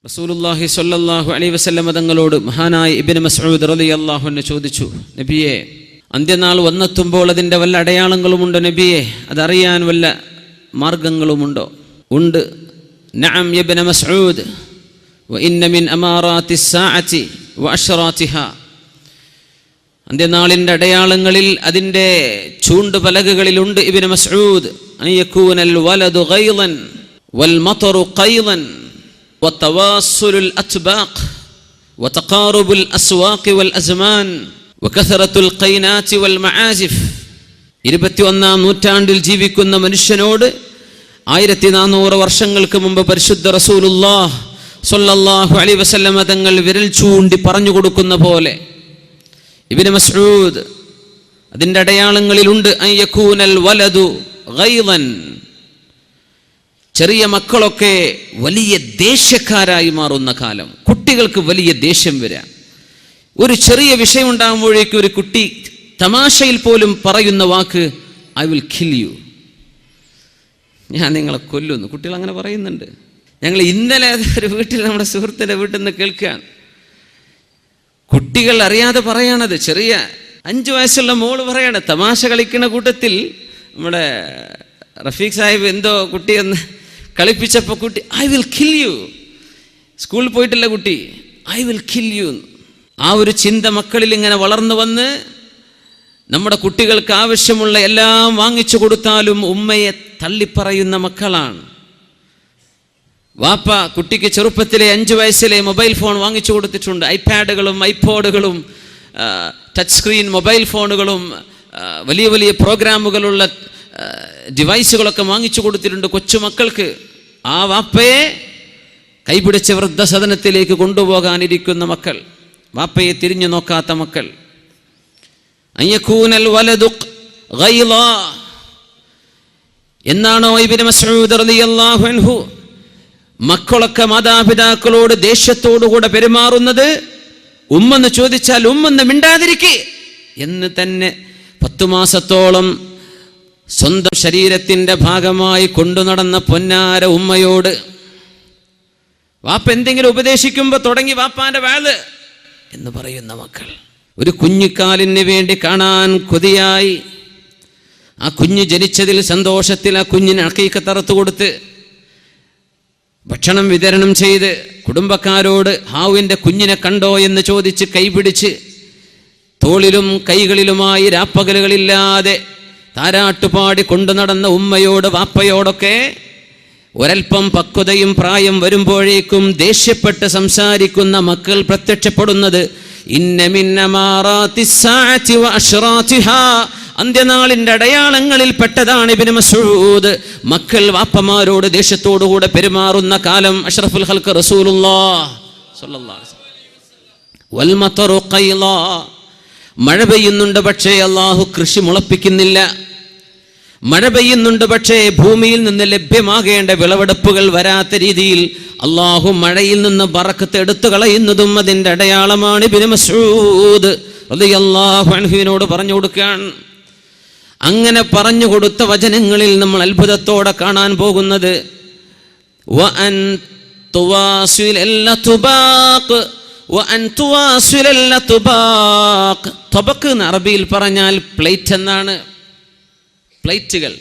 റസൂലുള്ളാഹി സ്വല്ലല്ലാഹു അലൈഹി വസല്ലം തങ്ങളോട് മഹാനായ ഇബ്നു മസ്ഊദ് റളിയല്ലാഹു അൻഹു ചോദിച്ചു, നബിയെ, അന്ത്യനാൾ വന്നെത്തുമ്പോൾ അതിൻ്റെ വല്ല അടയാളങ്ങളുമുണ്ടോ നബിയെ? അതറിയാൻ വല്ല മാർഗങ്ങളുമുണ്ടോ? ഉണ്ട്. നഅം ഇബ്നു മസ്ഊദ്, വ ഇന്ന മിൻ അമാറാത്തിസ് സാഅതി വ അശ്റാതിഹാ. അന്ത്യനാളിൻ്റെ അടയാളങ്ങളിൽ അതിൻ്റെ ചൂണ്ടുപലകകളിലുണ്ട് ഇബ്നു മസ്ഊദ്, അൻ യകൂനൽ വലദു ഗൈളൻ വൽ മതറു ഖൈളൻ وتواصل الأطباق وتقارب الأسواق والأزمان وكثرة القينات والمعازف. 21-ാം നൂറ്റാണ്ടിൽ ജീവിക്കുന്ന മനുഷ്യനോട് 1400 വർഷങ്ങൾക്ക് മുമ്പ് പരിശുദ്ധ റസൂലുള്ളാഹ് സ്വല്ലല്ലാഹു അലൈഹി വസല്ലം തങ്ങൾ വിരൽ ചൂണ്ടി പറഞ്ഞു കൊടുക്കുന്ന പോലെ ഇബ്നു മസ്ഊദ് അതിൻ്റെ അടയാളങ്ങളിലുണ്ട് അൻ യകൂനൽ വലദു ഗൈളൻ. ചെറിയ മക്കളൊക്കെ വലിയ ദേഷ്യക്കാരായി മാറുന്ന കാലം, കുട്ടികൾക്ക് വലിയ ദേഷ്യം വരാം. ഒരു ചെറിയ വിഷയം ഉണ്ടാകുമ്പോഴേക്കും ഒരു കുട്ടി തമാശയിൽ പോലും പറയുന്ന വാക്ക് ഐ വിൽ കിൽ യു, ഞാൻ നിങ്ങളെ കൊല്ലുന്നു. കുട്ടികൾ അങ്ങനെ പറയുന്നുണ്ട്. ഞങ്ങൾ ഇന്നലെ ഒരു വീട്ടിൽ, നമ്മുടെ സുഹൃത്തിൻ്റെ വീട്ടിൽ നിന്ന് കേൾക്കുകയാണ്, കുട്ടികൾ അറിയാതെ പറയാണത്. ചെറിയ 5 വയസ്സുള്ള മോള് പറയാണ്, തമാശ കളിക്കുന്ന കൂട്ടത്തിൽ നമ്മുടെ റഫീഖ് സാഹിബ് എന്തോ കുട്ടിയെന്ന് കളിപ്പിച്ചപ്പോൾ കുട്ടി ഐ വിൽ കിൽ യു. സ്കൂളിൽ പോയിട്ടില്ല കുട്ടി, ഐ വിൽ കിൽ യു. ആ ഒരു ചിന്ത മക്കളിൽ ഇങ്ങനെ വളർന്നു വന്ന് നമ്മുടെ കുട്ടികൾക്ക് ആവശ്യമുള്ള എല്ലാം വാങ്ങിച്ചു കൊടുത്താലും ഉമ്മയെ തള്ളിപ്പറയുന്ന മക്കളാണ്. വാപ്പ കുട്ടിക്ക് ചെറുപ്പത്തിലെ 5 വയസ്സിലെ മൊബൈൽ ഫോൺ വാങ്ങിച്ചു കൊടുത്തിട്ടുണ്ട്. ഐപാഡുകളും ഐപോഡുകളും ടച്ച് സ്ക്രീൻ മൊബൈൽ ഫോണുകളും വലിയ വലിയ പ്രോഗ്രാമുകളുള്ള ഡിവൈസുകളൊക്കെ വാങ്ങിച്ചു കൊടുത്തിട്ടുണ്ട് കൊച്ചുമക്കൾക്ക്. ആ വാപ്പയെ കൈപിടിച്ച് വൃദ്ധസദനത്തിലേക്ക് കൊണ്ടുപോകാനിരിക്കുന്ന മക്കൾ, വാപ്പയെ തിരിഞ്ഞു നോക്കാത്ത മക്കൾ. അയ്യകൂനൽ വലദു ഗൈളാ എന്നാണോ ഇബ്നു മസ്ഊദ് റളിയല്ലാഹു അൻഹു മക്കളൊക്കെ മാതാപിതാക്കളോട് ദേഷ്യത്തോടുകൂടെ പെരുമാറുന്നത്? ഉമ്മെന്ന് ചോദിച്ചാൽ ഉമ്മെന്ന് മിണ്ടാതിരിക്കേ എന്ന് തന്നെ 10 മാസത്തോളം സ്വന്തം ശരീരത്തിൻ്റെ ഭാഗമായി കൊണ്ടു നടന്ന പൊന്നാര ഉമ്മയോട് വാപ്പ എന്തെങ്കിലും ഉപദേശിക്കുമ്പോൾ തുടങ്ങി വാപ്പാന്റെ വാല് എന്ന് പറയുന്ന മക്കൾ. ഒരു കുഞ്ഞിക്കാലിന് വേണ്ടി കാണാൻ കൊതിയായി ആ കുഞ്ഞ് ജനിച്ചതിൽ സന്തോഷത്തിൽ ആ കുഞ്ഞിന് അഖീഖത്ത് അറുത്ത് കൊടുത്ത് ഭക്ഷണം വിതരണം ചെയ്ത് കുടുംബക്കാരോട് ഹാവുവിൻ്റെ കുഞ്ഞിനെ കണ്ടോ എന്ന് ചോദിച്ച് കൈപിടിച്ച് തോളിലും കൈകളിലുമായി രാപ്പകലുകളില്ലാതെ താരാട്ടുപാടി കൊണ്ടു നടന്ന ഉമ്മയോട് വാപ്പയോടൊക്കെ ഒരൽപ്പം പക്വതയും പ്രായം വരുമ്പോഴേക്കും ദേഷ്യപ്പെട്ട് സംസാരിക്കുന്ന മക്കൾ പ്രത്യക്ഷപ്പെടുന്നത് ഇന്ന മിൻ അമാറാത്തിസ് സാഅതി വ അശ്റാതിഹാ. അന്ത്യനാളിൻ്റെ അടയാളങ്ങളിൽ പെട്ടതാണ് ഇബ്നു മസ്ഊദ്. മക്കൾ വാപ്പമാരോട് ദേഷ്യത്തോടുകൂടെ പെരുമാറുന്ന കാലം. അഷ്റഫുൽ ഖൽഖ് റസൂലുള്ളാഹ് സ്വല്ലല്ലാഹു അലൈഹി വസല്ലം. വൽ മതറു ഖൈളാ. മഴ പെയ്യുന്നുണ്ട്, പക്ഷേ അള്ളാഹു കൃഷി മുളപ്പിക്കുന്നില്ല. മഴ പെയ്യുന്നുണ്ട്, പക്ഷേ ഭൂമിയിൽ നിന്ന് ലഭ്യമാകേണ്ട വിളവെടുപ്പുകൾ വരാത്ത രീതിയിൽ അള്ളാഹു മഴയിൽ നിന്ന് ബറക്കത്ത് എടുത്തു കളയുന്നതും അതിൻ്റെ അടയാളമാണ്. ഇബ്നു മസ്ഊദ് റളിയല്ലാഹു അൻഹുവിനോട് പറഞ്ഞു കൊടുക്കാൻ. അങ്ങനെ പറഞ്ഞു കൊടുത്ത വചനങ്ങളിൽ നമ്മൾ അത്ഭുതത്തോടെ കാണാൻ പോകുന്നത് വഅൻ തുവാസിലൽ തുബാഖ് തൊബക്ക് എന്ന് അറബിയിൽ പറഞ്ഞാൽ പ്ലേറ്റ് എന്നാണ്. പ്ലേറ്റുകൾ.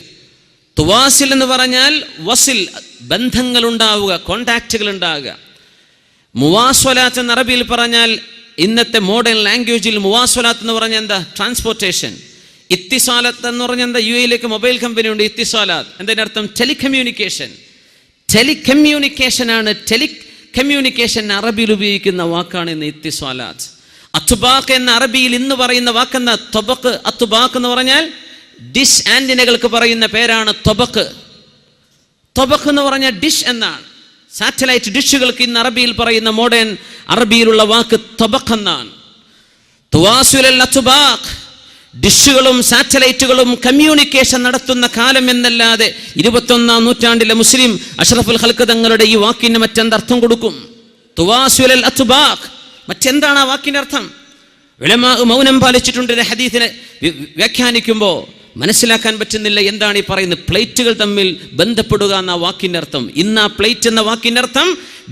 തുവാസിൽ എന്ന് പറഞ്ഞാൽ വസിൽ, ബന്ധങ്ങൾ ഉണ്ടാവുക, കോണ്ടാക്റ്റുകൾ ഉണ്ടാവുക. മുവാസ്വലാത്ത് എന്ന് അറബിയിൽ പറഞ്ഞാൽ, ഇന്നത്തെ മോഡേൺ ലാംഗ്വേജിൽ മുവാസ്വലാത്ത് എന്ന് പറഞ്ഞാൽ എന്താ? ട്രാൻസ്പോർട്ടേഷൻ. ഇത്തിസാലത്ത് എന്ന് പറഞ്ഞാൽ എന്താ? യുഎയിലേക്ക് മൊബൈൽ കമ്പനി ഉണ്ട്, ഇത്തിസാലാത്ത്. എന്തിൻ്റെ അർത്ഥം? ടെലികമ്മ്യൂണിക്കേഷൻ. ടെലികമ്മ്യൂണിക്കേഷൻ ആണ്. കമ്മ്യൂണിക്കേഷൻ അറബിയിൽ ഉപയോഗിക്കുന്ന വാക്കാണ് ഇന്ന് ഇത്തിസാലാത്ത്. അത്തുബാഖ് എന്ന അറബിയിൽ ഇന്ന് പറയുന്ന വാക്കെന്ന തൊബക്ക്. അത്തുബാഖ് എന്ന് പറഞ്ഞാൽ ഡിഷ് ആന്റിനകൾക്ക് പറയുന്ന പേരാണ് തൊബക്ക്. തൊബക്ക് എന്ന് പറഞ്ഞാൽ ഡിഷ് എന്നാണ്. സാറ്റലൈറ്റ് ഡിഷുകൾക്ക് ഇന്ന് അറബിയിൽ പറയുന്ന മോഡേൺ അറബിയിലുള്ള വാക്ക് തൊബക്ക് എന്നാണ്. തുവാസുലൽ അത്തുബാഖ്, ഡിഷുകളും സാറ്റലൈറ്റുകളും കമ്മ്യൂണിക്കേഷൻ നടത്തുന്ന കാലം എന്നല്ലാതെ 21-ാം നൂറ്റാണ്ടിലെ മുസ്ലിം അഷ്റഫുൽ ഖൽഖ് തങ്ങളുടെ ഈ വാക്കിന് മറ്റെന്തർത്ഥം കൊടുക്കും? തുവാസുലൽ അത്തുബാഖ്, മറ്റെന്താണ് ആ വാക്കിൻ്റെ അർത്ഥം? ഉലമാ മൗനം പാലിച്ചിട്ടുണ്ട്. ഹദീസിനെ വ്യാഖ്യാനിക്കുമ്പോൾ മനസ്സിലാക്കാൻ പറ്റുന്നില്ല എന്താണ് ഈ പറയുന്നത്. പ്ലേറ്റുകൾ തമ്മിൽ ബന്ധപ്പെടുക എന്ന വാക്കിൻ്റെ അർത്ഥം. ഇന്ന് ആ പ്ലേറ്റ് എന്ന വാക്കിൻ്റെ അർത്ഥം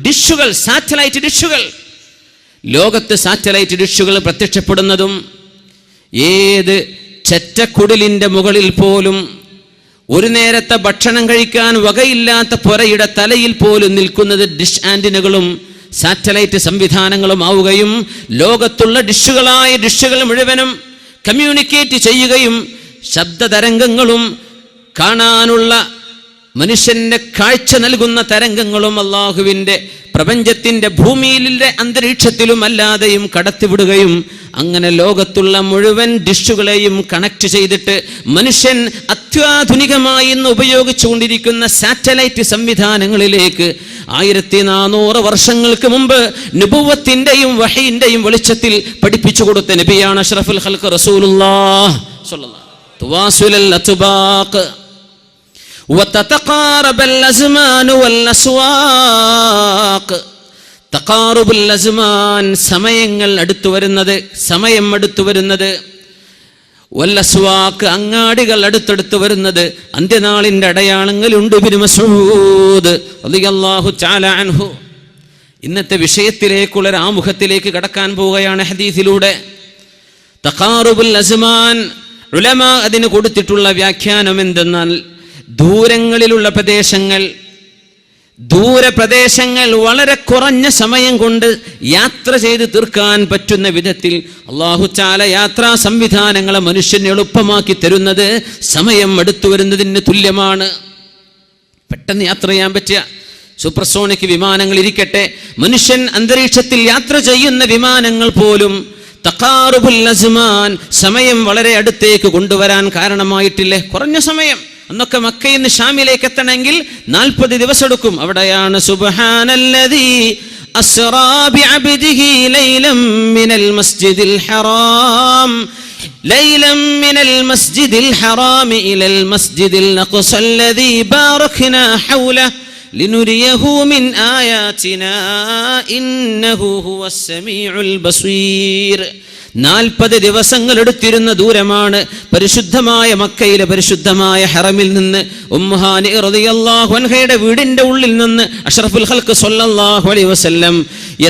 ഡിഷുകൾ, സാറ്റലൈറ്റ് ഡിഷുകൾ. ലോകത്ത് സാറ്റലൈറ്റ് ഡിഷുകൾ പ്രത്യക്ഷപ്പെടുന്നതും ഏത് ചെറ്റക്കുടിലിൻ്റെ മുകളിൽ പോലും ഒരു നേരത്തെ ഭക്ഷണം കഴിക്കാൻ വകയില്ലാത്ത പുരയുടെ തലയിൽ പോലും നിൽക്കുന്നത് ഡിഷ് ആന്റിനകളും സാറ്റലൈറ്റ് സംവിധാനങ്ങളും ആവുകയും ലോകത്തുള്ള ഡിഷുകൾ മുഴുവനും കമ്മ്യൂണിക്കേറ്റ് ചെയ്യുകയും ശബ്ദതരംഗങ്ങളും കാണാനുള്ള മനുഷ്യന്റെ കാഴ്ച നൽകുന്ന തരംഗങ്ങളും അള്ളാഹുവിൻ്റെ പ്രപഞ്ചത്തിൻ്റെ ഭൂമിയിലെ അന്തരീക്ഷത്തിലും അല്ലാതെയും കടത്തിവിടുകയും അങ്ങനെ ലോകത്തുള്ള മുഴുവൻ ഡിഷുകളെയും കണക്ട് ചെയ്തിട്ട് മനുഷ്യൻ അത്യാധുനികമായി ഇന്ന് ഉപയോഗിച്ചുകൊണ്ടിരിക്കുന്ന സാറ്റലൈറ്റ് സംവിധാനങ്ങളിലേക്ക് 1400 വർഷങ്ങൾക്ക് മുമ്പ് നുബുവത്തിൻ്റെയും വഹയിൻ്റെയും വെളിച്ചത്തിൽ പഠിപ്പിച്ചു കൊടുത്ത നബിയാണ് അഷ്റഫുൽ ഖൽഖ് റസൂലുള്ളാഹ് സ്വല്ലല്ലാഹു തുവാസുൽ അത്ബാഖ് വതതഖാറബൽ അസ്മാനു വൽ അസ്വാഖ്. തഖാറുബുൽ അസ്മാൻ, സമയം അടുത്തു വരുന്നത്, വൽ അസ്വാഖ്, അങ്ങാടികൾ അടുത്തടുത്ത് വരുന്നത്. അന്ത്യനാളിൻ്റെ അടയാളങ്ങളുണ്ട്. ഇബ്നു മസ്ഊദ് റളിയല്ലാഹു തആല അൻഹു ഇന്നത്തെ വിഷയത്തിലേക്കുള്ള ഒരു ആമുഖത്തിലേക്ക് കടക്കാൻ പോവുകയാണ് ഹദീസിലൂടെ. തഖാറുബുൽ അസ്മാൻ, ഉലമാ അതിന് കൊടുത്തിട്ടുള്ള വ്യാഖ്യാനം എന്തെന്നാൽ ദൂരങ്ങളിലുള്ള ദൂരപ്രദേശങ്ങൾ വളരെ കുറഞ്ഞ സമയം കൊണ്ട് യാത്ര ചെയ്ത് തീർക്കാൻ പറ്റുന്ന വിധത്തിൽ അല്ലാഹു തആല യാത്രാ സംവിധാനങ്ങളെ മനുഷ്യന് എളുപ്പമാക്കി തരുന്നത് സമയം അടുത്തു വരുന്നതിന് തുല്യമാണ്. പെട്ടെന്ന് യാത്ര ചെയ്യാൻ പറ്റിയ സൂപ്പർസോണിക് വിമാനങ്ങൾ ഇരിക്കട്ടെ, മനുഷ്യൻ അന്തരീക്ഷത്തിൽ യാത്ര ചെയ്യുന്ന വിമാനങ്ങൾ പോലും തഖാറുബുൽ അസ്മാൻ, സമയം വളരെ അടുത്തേക്ക് കൊണ്ടുവരാൻ കാരണമായിട്ടില്ലേ. കുറഞ്ഞ സമയം. അന്നൊക്കെ മക്കയിൽ നിന്ന് ഷാമിലേക്ക് എത്തണമെങ്കിൽ 40 ദിവസം എടുക്കും. അവിടെയാണ് സുബ്ഹാനല്ലദീ അസ്റാ ബിഅബ്ദിഹി ലൈലം മിനൽ മസ്ജിദിൽ ഹറാം ഇലൽ മസ്ജിദിൽ അഖ്സല്ലദീ ബാറക്നാ ഹൗലഹു ലിനുരിയഹു മിൻ ആയാതിനാ ഇന്നഹു ഹുവസ് സമീഉൽ ബസീർ. 40 ദിവസങ്ങൾ എടുത്തിരുന്ന ദൂരമാണ് പരിശുദ്ധമായ മക്കയിലെ പരിശുദ്ധമായ ഹറമിൽ നിന്ന് ഉമ്മുഹാനി റളിയല്ലാഹു അൻഹയുടെ വീടിന്റെ ഉള്ളിൽ നിന്ന് അഷ്റഫുൽ ഖൽഖ് സ്വല്ലല്ലാഹു അലൈഹി വസല്ലം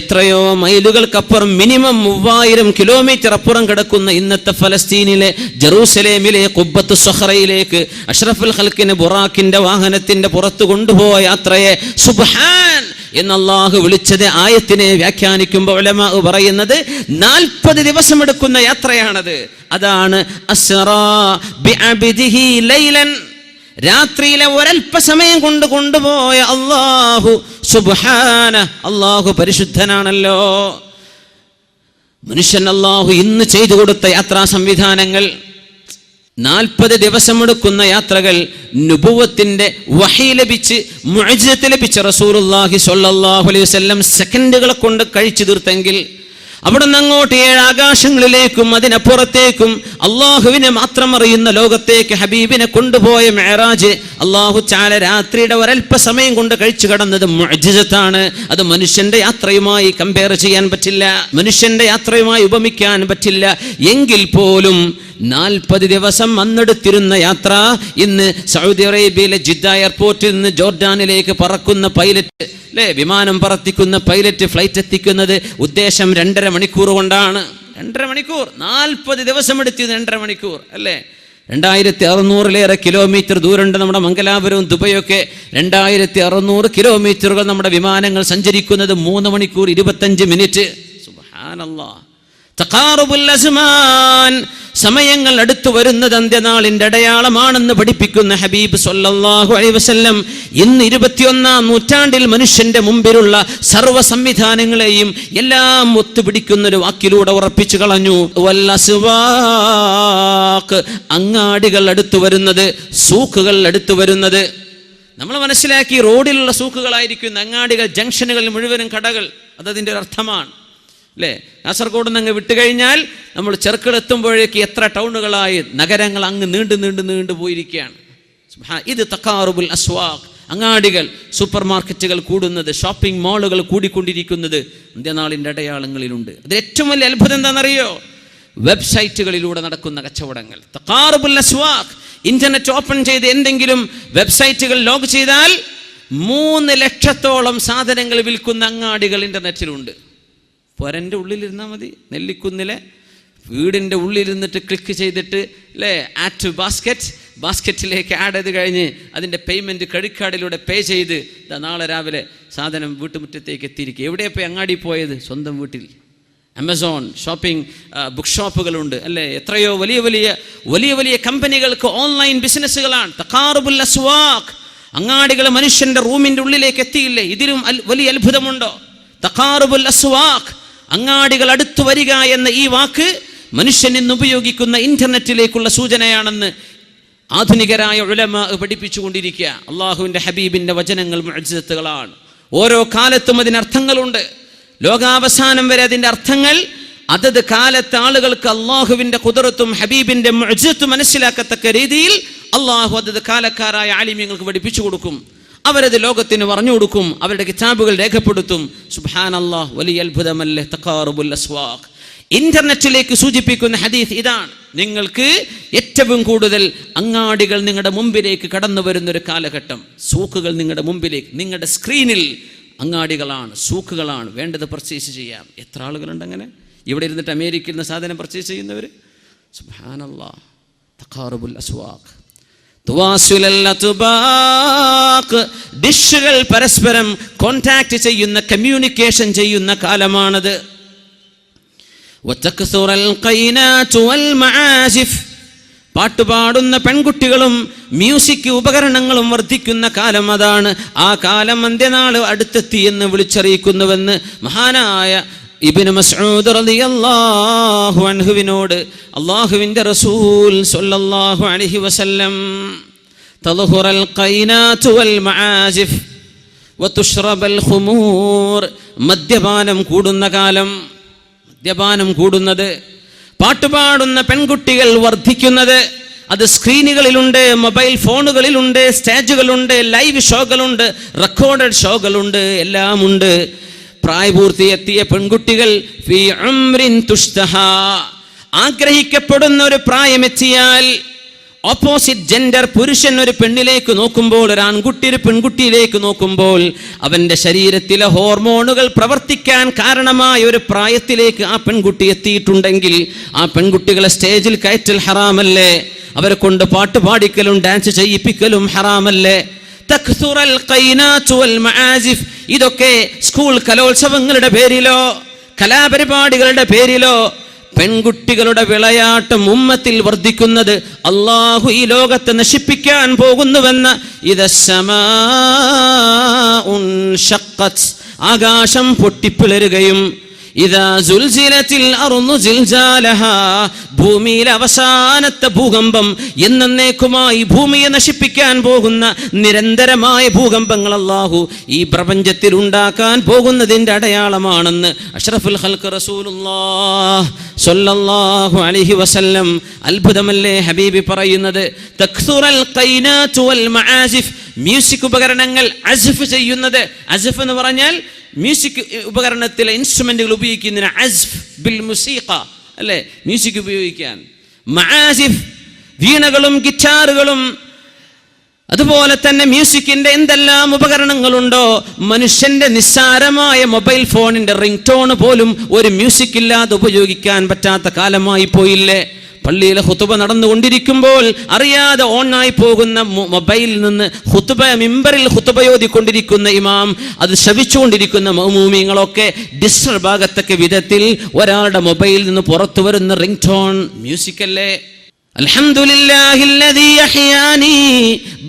എത്രയോ മൈലുകൾക്കപ്പുറം, മിനിമം 3000 കിലോമീറ്റർ അപ്പുറം കിടക്കുന്ന ഇന്നത്തെ ഫലസ്തീനിലെ ജെറൂസലേമിലെ ഖുബ്ബത്തു സഖറയിലേക്ക് അഷ്റഫുൽ ഖൽഖിനെ ബുറാക്കിന്റെ വാഹനത്തിന്റെ പുറത്ത് കൊണ്ടുപോയ യാത്രയെ സുബ്ഹാൻ എന്ന് അല്ലാഹു വിളിച്ചത് ആയത്തിനെ വ്യാഖ്യാനിക്കുമ്പോൾ ഉലമാ പറയുന്നത് 40 ദിവസം എടുക്കുന്ന യാത്രയാണത്. അതാണ് അസ്റാ ബിഅബ്ദിഹി ലൈലൻ, രാത്രിയിലെ ഒരൽപ്പസമയം കൊണ്ട് കൊണ്ടുപോയ അല്ലാഹു സുബ്ഹാന. അല്ലാഹു പരിശുദ്ധനാണല്ലോ. മനുഷ്യൻ അല്ലാഹു ഇന്ന് ചെയ്തു കൊടുത്ത യാത്രാ സംവിധാനങ്ങൾ, 40 ദിവസമെടുക്കുന്ന യാത്രകൾ നുബുവത്തിന്റെ വഹി ലഭിച്ച് മുഅ്ജിസത്ത് ലഭിച്ച റസൂലുള്ളാഹി സ്വല്ലല്ലാഹു അലൈഹി വസല്ലം സെക്കൻഡുകളെ കൊണ്ട് കഴിച്ചു തീർത്തെങ്കിൽ അവിടെ നിന്ന് അങ്ങോട്ട് 7 ആകാശങ്ങളിലേക്കും അതിനപ്പുറത്തേക്കും അള്ളാഹുവിനെ മാത്രം അറിയുന്ന ലോകത്തേക്ക് ഹബീബിനെ കൊണ്ടുപോയ മെഹറാജ് അള്ളാഹു തആല രാത്രിയുടെ ഒരൽപ്പ സമയം കൊണ്ട് കഴിച്ചു കടന്നത് മുഅ്ജിസത്താണ്. അത് മനുഷ്യന്റെ യാത്രയുമായി കമ്പയർ ചെയ്യാൻ പറ്റില്ല, മനുഷ്യന്റെ യാത്രയുമായി ഉപമിക്കാൻ പറ്റില്ല. എങ്കിൽ പോലും 40 ദിവസം അന്നെടുത്തിരുന്ന യാത്ര ഇന്ന് സൗദി അറേബ്യയിലെ ജിദ്ദ എയർപോർട്ടിൽ നിന്ന് ജോർഡാനിലേക്ക് പറക്കുന്ന പൈലറ്റ്, അല്ലേ, വിമാനം പറത്തിക്കുന്ന പൈലറ്റ് ഫ്ലൈറ്റ് എത്തിക്കുന്നത് ഉദ്ദേശം 2.5 മണിക്കൂർ കൊണ്ടാണ്. 2.5 മണിക്കൂർ, 40 ദിവസം എടുത്തിയത് 2.5 മണിക്കൂർ, അല്ലേ. 2600-ലേറെ കിലോമീറ്റർ ദൂരമുണ്ട് നമ്മുടെ മംഗലാപുരവും ദുബൈയൊക്കെ. 2600 കിലോമീറ്ററുകൾ നമ്മുടെ വിമാനങ്ങൾ സഞ്ചരിക്കുന്നത് 3 മണിക്കൂർ 25 മിനിറ്റ്. സുബ്ഹാനല്ലാഹ്. തഖാറുബുൽ അസ്മാൻ, സമയങ്ങൾ അടുത്തു വരുന്നത് അന്ത്യനാളിന്റെ അടയാളമാണെന്ന് പഠിപ്പിക്കുന്ന ഹബീബ് സ്വല്ലല്ലാഹു അലൈഹി വസല്ലം ഇന്ന് 21-ാം നൂറ്റാണ്ടിൽ മനുഷ്യന്റെ മുമ്പിലുള്ള സർവ്വ സംവിധാനങ്ങളെയും എല്ലാം ഒത്തുപിടിക്കുന്ന ഒരു വാക്കിലൂടെ ഉറപ്പിച്ചു കളഞ്ഞു. വൽ അസ്വാഖ്, അങ്ങാടികൾ അടുത്തു വരുന്നത്, സൂക്കുകൾ അടുത്തു വരുന്നത്. നമ്മൾ മനസ്സിലാക്കി റോഡിലുള്ള സൂക്കുകളായിരിക്കും അങ്ങാടികൾ, ജംഗ്ഷനുകൾ മുഴുവനും കടകൾ. അതതിൻ്റെ ഒരു അർത്ഥമാണ്, അല്ലേ. കാസർഗോഡ് നിന്ന് അങ്ങ് വിട്ടുകഴിഞ്ഞാൽ നമ്മൾ ചെറുക്കളെത്തുമ്പോഴേക്ക് എത്ര ടൗണുകളായി, നഗരങ്ങൾ അങ്ങ് നീണ്ടു പോയിരിക്കുകയാണ്. ഇത് തഖാറുബുൽ അസ്വാഖ്, അങ്ങാടികൾ, സൂപ്പർ മാർക്കറ്റുകൾ കൂടുന്നത്, ഷോപ്പിംഗ് മാളുകൾ കൂടിക്കൊണ്ടിരിക്കുന്നത് അന്ത്യനാളിൻ്റെ അടയാളങ്ങളിലുണ്ട്. അത് ഏറ്റവും വലിയ അത്ഭുതം എന്താണെന്നറിയോ? വെബ്സൈറ്റുകളിലൂടെ നടക്കുന്ന കച്ചവടങ്ങൾ. തഖാറുബുൽ അസ്വാഖ്, ഇന്റർനെറ്റ് ഓപ്പൺ ചെയ്ത് എന്തെങ്കിലും വെബ്സൈറ്റുകൾ ലോഗ് ചെയ്താൽ 3 ലക്ഷത്തോളം സാധനങ്ങൾ വിൽക്കുന്ന അങ്ങാടികൾ ഇന്റർനെറ്റിലുണ്ട്. പൊരൻ്റെ ഉള്ളിലിരുന്നാൽ മതി. നെല്ലിക്കുന്നിലെ വീടിൻ്റെ ഉള്ളിലിരുന്നിട്ട് ക്ലിക്ക് ചെയ്തിട്ട് അല്ലേ, ആഡ് ടു ബാസ്ക്കറ്റിലേക്ക് ആഡ് ചെയ്ത് കഴിഞ്ഞ് അതിൻ്റെ പേയ്മെൻറ്റ് ക്രെഡിറ്റ് കാർഡിലൂടെ പേ ചെയ്ത് നാളെ രാവിലെ സാധനം വീട്ടുമുറ്റത്തേക്ക് എത്തിയിരിക്കുക. എവിടെയാണ് ഇപ്പോൾ അങ്ങാടി പോയത്? സ്വന്തം വീട്ടിൽ. ആമസോൺ ഷോപ്പിംഗ് ബുക്ക് ഷോപ്പുകളുണ്ട് അല്ലേ, എത്രയോ വലിയ വലിയ കമ്പനികൾക്ക് ഓൺലൈൻ ബിസിനസ്സുകളാണ്. തഖാറുബുൽ അസ്വാഖ്, അങ്ങാടികൾ മനുഷ്യൻ്റെ റൂമിൻ്റെ ഉള്ളിലേക്ക് എത്തിയില്ലേ? ഇതിലും വലിയ അത്ഭുതമുണ്ടോ? തഖാറുബുൽ അസ്വാഖ്, അങ്ങാടികൾ അടുത്തു വരിക എന്ന ഈ വാക്ക് മനുഷ്യൻ ഇന്ന് ഉപയോഗിക്കുന്ന ഇന്റർനെറ്റിലേക്കുള്ള സൂചനയാണെന്ന് ആധുനികരായ ഉലമാ പഠിപ്പിച്ചുകൊണ്ടിരിക്കുക. അള്ളാഹുവിൻ്റെ ഹബീബിൻ്റെ വചനങ്ങൾ മുഅ്ജിസത്തുകളാണ്. ഓരോ കാലത്തും അതിനർത്ഥങ്ങളുണ്ട്. ലോകാവസാനം വരെ അതിൻ്റെ അർത്ഥങ്ങൾ അതത് കാലത്തെ ആളുകൾക്ക് അള്ളാഹുവിൻ്റെ ഖുദ്റത്തും ഹബീബിൻ്റെ മുഅ്ജിസത്തും മനസ്സിലാക്കത്തക്ക രീതിയിൽ അള്ളാഹു അതത് കാലക്കാരായ ആലിമ്യങ്ങൾക്ക് പഠിപ്പിച്ചു കൊടുക്കും. അവരത് ലോകത്തിന് പറഞ്ഞു കൊടുക്കും, അവരുടെ കിതാബുകൾ രേഖപ്പെടുത്തും. സുബ്ഹാനല്ലാഹ്, വലിയ അത്ഭുതമല്ലേ തഖാറുബുൽ അസ്വാഖ്. ഇന്റർനെറ്റിലേക്ക് സൂചിപ്പിക്കുന്ന ഹദീസ് ഇതാണ്. നിങ്ങൾക്ക് ഏറ്റവും കൂടുതൽ അങ്ങാടികൾ നിങ്ങളുടെ മുമ്പിലേക്ക് കടന്നു വരുന്നൊരു കാലഘട്ടം. സൂക്കുകൾ നിങ്ങളുടെ മുമ്പിലേക്ക്, നിങ്ങളുടെ സ്ക്രീനിൽ അങ്ങാടികളാണ്, സൂക്കുകളാണ്. വേണ്ടത് പർച്ചേസ് ചെയ്യാം. എത്ര ആളുകളുണ്ട് അങ്ങനെ? ഇവിടെ ഇരുന്നിട്ട് അമേരിക്കയിൽ നിന്ന് സാധനം പർച്ചേസ് ചെയ്യുന്നവർ. സുബ്ഹാനല്ലാഹ്, തഖാറുബുൽ അസ്വാഖ്. ഡിഷുകൾ പരസ്പരം കോൺടാക്ട് ചെയ്യുന്ന, കമ്മ്യൂണിക്കേഷൻ ചെയ്യുന്ന കാലമാണത്. പാട്ടുപാടുന്ന പെൺകുട്ടികളും മ്യൂസിക് ഉപകരണങ്ങളും വർദ്ധിക്കുന്ന കാലം അതാണ്. ആ കാലം അന്ത്യനാൾ അടുത്തെത്തി എന്ന് വിളിച്ചറിയിക്കുന്നുവെന്ന് മഹാനായ ഇബ്നു മസ്ഊദ് റളിയല്ലാഹു അൻഹുവിനോട് അല്ലാഹുവിൻ്റെ റസൂൽ സ്വല്ലല്ലാഹു അലൈഹി വസല്ലം തദ്ഹുറൽ ഖൈനാതു വൽ മആസിഫ് വതുശ്റബൽ ഖുമൂർ, മദ്യപാനം കൂടുന്ന കാലം, മദ്യപാനം കൂടുന്നത്, പാട്ടുപാടുന്ന പെൺകുട്ടികൾ വർദ്ധിക്കുന്നത്. അത് സ്ക്രീനുകളിലുണ്ട്, മൊബൈൽ ഫോണുകളിലുണ്ട്, സ്റ്റേജുകളുണ്ട്, ലൈവ് ഷോകളുണ്ട്, റെക്കോർഡഡ് ഷോകളുണ്ട്, എല്ലാമുണ്ട്. പ്രായപൂർത്തിയെത്തിയ പെൺകുട്ടികൾ ഫീ ഉംറിൻ തുഷ്തഹാ, ആഗ്രഹിക്കപ്പെടുന്ന ഒരു പ്രായമെത്തിയാൽ ഓപ്പോസിറ്റ് ജെൻഡർ, പുരുഷൻ ഒരു പെണ്ണിലേക്ക് നോക്കുമ്പോൾ, ഒരു ആൺകുട്ടി ഒരു പെൺകുട്ടിയിലേക്ക് നോക്കുമ്പോൾ അവൻ്റെ ശരീരത്തിലെ ഹോർമോണുകൾ പ്രവർത്തിക്കാൻ കാരണമായ ഒരു പ്രായത്തിലേക്ക് ആ പെൺകുട്ടി എത്തിയിട്ടുണ്ടെങ്കിൽ ആ പെൺകുട്ടികളെ സ്റ്റേജിൽ കയറ്റൽ ഹറാമല്ലേ? അവരെ കൊണ്ട് പാട്ട് പാടിക്കലും ഡാൻസ് ചെയ്യിപ്പിക്കലും ഹറാമല്ലേ? തക്സുറൽ ഖൈനാതു വൽ മആസിഫ്, ഇതൊക്കെ സ്കൂൾ കലോത്സവങ്ങളുടെ പേരിലോ കലാപരിപാടികളുടെ പേരിലോ പെൺകുട്ടികളുടെ വിളയാട്ടം ഉമ്മത്തിൽ വർദ്ധിക്കുന്നത് അള്ളാഹു ഈ ലോകത്തെ നശിപ്പിക്കാൻ പോകുന്നുവെന്ന ഇദസ്സമാഉൻ ഷഖ്ഖത്, ആകാശം പൊട്ടിപ്പിളരുകയും ഇദാ സുൽസിലത്തിൽ അർളു സിൽസാലഹാ, ഭൂമിയിലെ അവസാനത്തെ ഭൂകമ്പം, എന്നേക്കുമായി ഭൂമിയെ നശിപ്പിക്കാൻ പോകുന്ന നിരന്തരമായ ഭൂകമ്പങ്ങൾ അല്ലാഹു ഈ പ്രപഞ്ചത്തിൽ ഉണ്ടാക്കാൻ പോകുന്നതിൻ്റെ അടയാളമാണെന്ന് അഷ്റഫുൽ ഖൽഖ് റസൂലുള്ളാഹ് സ്വല്ലല്ലാഹു അലൈഹി വസല്ലം. അത്ഭുതമല്ലേ ഹബീബി പറയുന്നത്? തക്സുറൽ ഖൈനാതു വൽ മആസിഫ്, മ്യൂസിക് ഉപകരണങ്ങൾ അസ്ഫ് ചെയ്യുന്നത്. അസ്ഫ് എന്ന് പറഞ്ഞാൽ മ്യൂസിക് ഉപകരണത്തിലെ ഇൻസ്ട്രുമെന്റുകൾ ഉപയോഗിക്കുന്നതിന് അസ്ഫ് ബിൽ മുസീഖ അല്ലേ, മ്യൂസിക് ഉപയോഗിക്കാൻ. മആസിഫ്, വീണകളും ഗിറ്റാറുകളും അതുപോലെ തന്നെ മ്യൂസിക്കിന്റെ എന്തെല്ലാം ഉപകരണങ്ങളുണ്ടോ, മനുഷ്യന്റെ നിസ്സാരമായ മൊബൈൽ ഫോണിന്റെ റിംഗ് ടോൺ പോലും ഒരു മ്യൂസിക് ഇല്ലാതെ ഉപയോഗിക്കാൻ പറ്റാത്ത കാലമായി പോയില്ലേ? പള്ളിയിലെ ഖുതുബ നടന്നുകൊണ്ടിരിക്കുമ്പോൾ അറിയാതെ ഓണായി പോകുന്ന മൊബൈലിൽ നിന്ന് മിമ്പറിൽ ഖുതുബയോദിക്കൊണ്ടിരിക്കുന്ന ഇമാം, അത് ശ്രവിച്ചുകൊണ്ടിരിക്കുന്ന മഅ്മൂമീങ്ങളൊക്കെ ഡിസ്റ്റർബ് ആകത്തക്ക വിധത്തിൽ ഒരാളുടെ മൊബൈലിൽ നിന്ന് പുറത്തു വരുന്ന റിംഗ് ടോൺ മ്യൂസിക് അല്ലേ? അൽഹംദുലില്ലാഹില്ലദീ അഹ്യാനി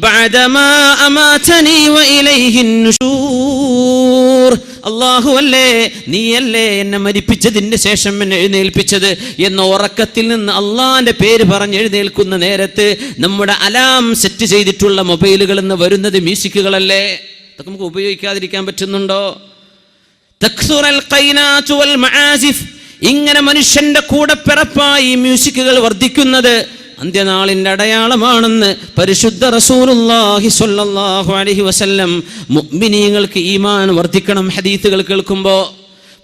ബഅദമാ അമാതനി വഇലൈഹിൻ നുശൂർ, അല്ലാഹു അല്ലേ, നീയല്ലേ എന്നെ മരിപ്പിച്ചതിന് ശേഷം എന്നെ എഴുന്നേൽപ്പിച്ചത് എന്ന ഉറക്കത്തിൽ നിന്ന് അള്ളാന്റെ പേര് പറഞ്ഞ് എഴുന്നേൽക്കുന്ന നേരത്ത് നമ്മുടെ അലാം സെറ്റ് ചെയ്തിട്ടുള്ള മൊബൈലുകളിൽ നിന്ന് വരുന്നത് മ്യൂസിക്കുകളല്ലേ? അതൊക്കെ നമുക്ക് ഉപയോഗിക്കാതിരിക്കാൻ പറ്റുന്നുണ്ടോ? തക്സുറൽ ഖൈനാതു വൽ മആസിഫ്, ഇങ്ങനെ മനുഷ്യന്റെ കൂടെ പിറപ്പായി മ്യൂസിക്കുകൾ വർദ്ധിക്കുന്നത് അന്ത്യനാളിന്റെ അടയാളമാണെന്ന് പരിശുദ്ധ റസൂലുള്ളാഹി സ്വല്ലല്ലാഹു അലൈഹി വസല്ലം. മുഅ്മിനീങ്ങൾക്ക് ഈമാൻ വർദ്ധിക്കണം ഹദീസുകൾ കേൾക്കുമ്പോൾ.